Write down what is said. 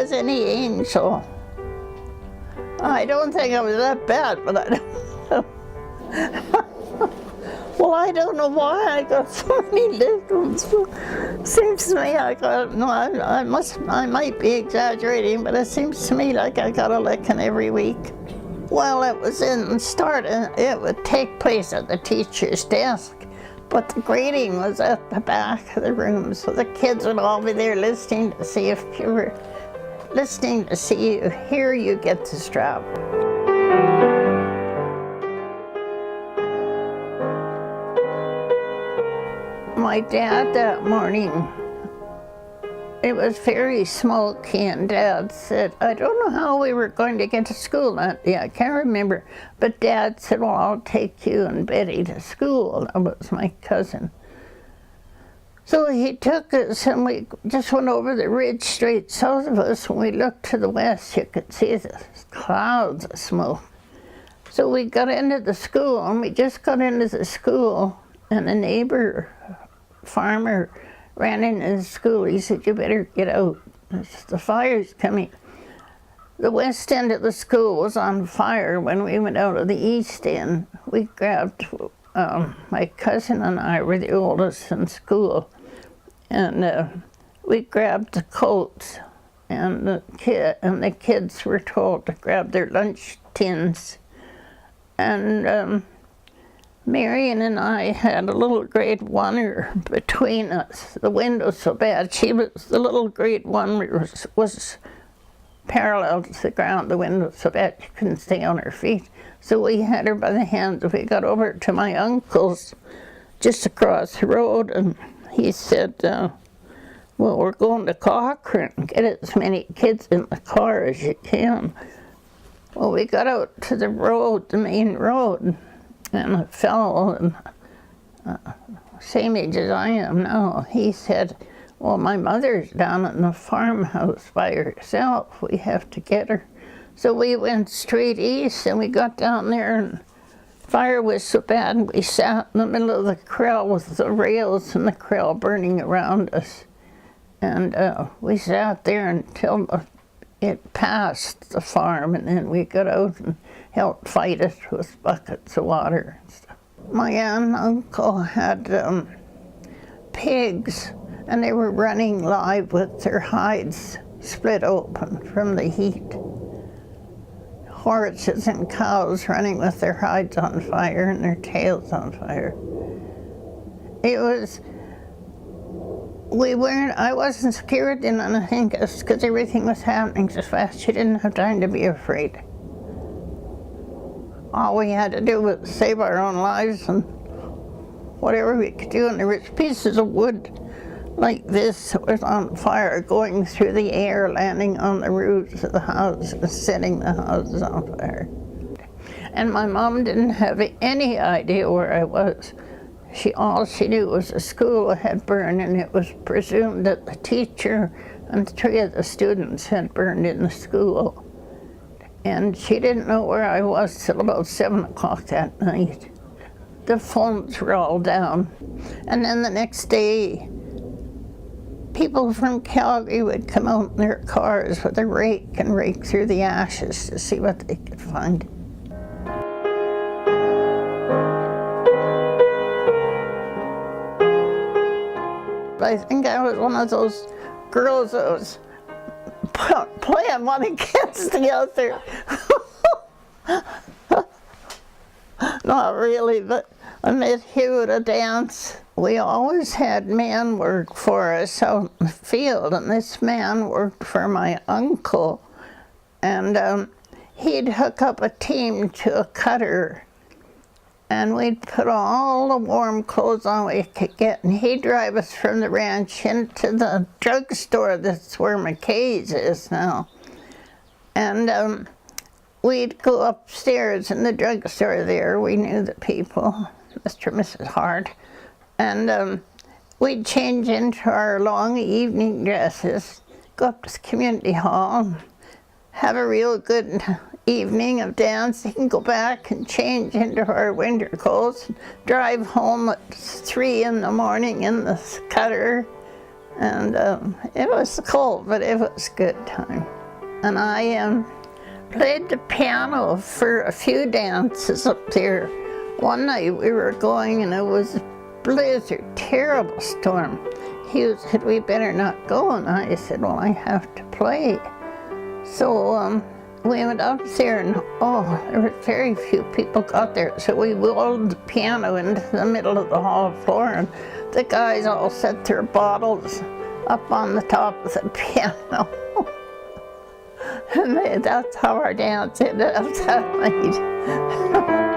was any angel. I don't think I was that bad, but I don't. Well, I don't know why I got so many little ones. Seems to me I got, no, I might be exaggerating, but it seems to me like I got a licking every week. Well, it was it would take place at the teacher's desk, but the grading was at the back of the room, so the kids would all be there listening to see if you were listening to see you, here you get the strap. My dad that morning, it was very smoky, and Dad said, I don't know how we were going to get to school that day, I can't remember, but Dad said, well, I'll take you and Betty to school. That was my cousin. So he took us and we just went over the ridge straight south of us. When we looked to the west, you could see the clouds of smoke. So we got into the school, and we just got into the school, and a neighbor farmer ran into the school. He said, you better get out, the fire's coming. The west end of the school was on fire. When we went out of the east end, we grabbed, my cousin and I were the oldest in school, and we grabbed the coats, and the kids were told to grab their lunch tins. And Marion and I had a little grade oneer between us. The wind was so bad. The little grade oneer was parallel to the ground. The wind was so bad she couldn't stay on her feet. So we had her by the hands. We got over to my uncle's just across the road, and he said, well, we're going to Cochrane. Get as many kids in the car as you can. Well, we got out to the road, the main road, and a fellow, same age as I am now, he said, well, my mother's down in the farmhouse by herself. We have to get her. So we went straight east, and we got down there, and fire was so bad, and we sat in the middle of the corral with the rails and the corral burning around us. And we sat there until it passed the farm, and then we got out and helped fight it with buckets of water and stuff. My aunt and uncle had pigs, and they were running live with their hides split open from the heat. Horses and cows running with their hides on fire and their tails on fire. It was, I wasn't scared in anything because everything was happening so fast. You didn't have time to be afraid. All we had to do was save our own lives and whatever we could do. And there was pieces of wood like this that was on fire going through the air, landing on the roofs of the houses, setting the houses on fire. And my mom didn't have any idea where I was. All she knew was the school had burned, and it was presumed that the teacher and 3 of the students had burned in the school. And she didn't know where I was till about 7 o'clock that night. The phones were all down. And then the next day, people from Calgary would come out in their cars with a rake and rake through the ashes to see what they could find. I think I was one of those girls that was playing one against the other. Not really, but I met Hugh at a dance. We always had men work for us out in the field, and this man worked for my uncle. And he'd hook up a team to a cutter, and we'd put all the warm clothes on we could get, and he'd drive us from the ranch into the drugstore that's where McKay's is now. And we'd go upstairs in the drugstore there. We knew the people, Mr. and Mrs. Hart. And we'd change into our long evening dresses, go up to the community hall, have a real good evening of dancing, go back and change into our winter clothes, drive home at 3 in the morning in the cutter. And it was cold, but it was a good time. and I played the piano for a few dances up there. One night we were going and it was a blizzard, terrible storm. He said, we better not go, and I said, well, I have to play. So we went up there and there were very few people got there. So we rolled the piano into the middle of the hall floor, and the guys all set their bottles up on the top of the piano. And that's how our dance ended up that night.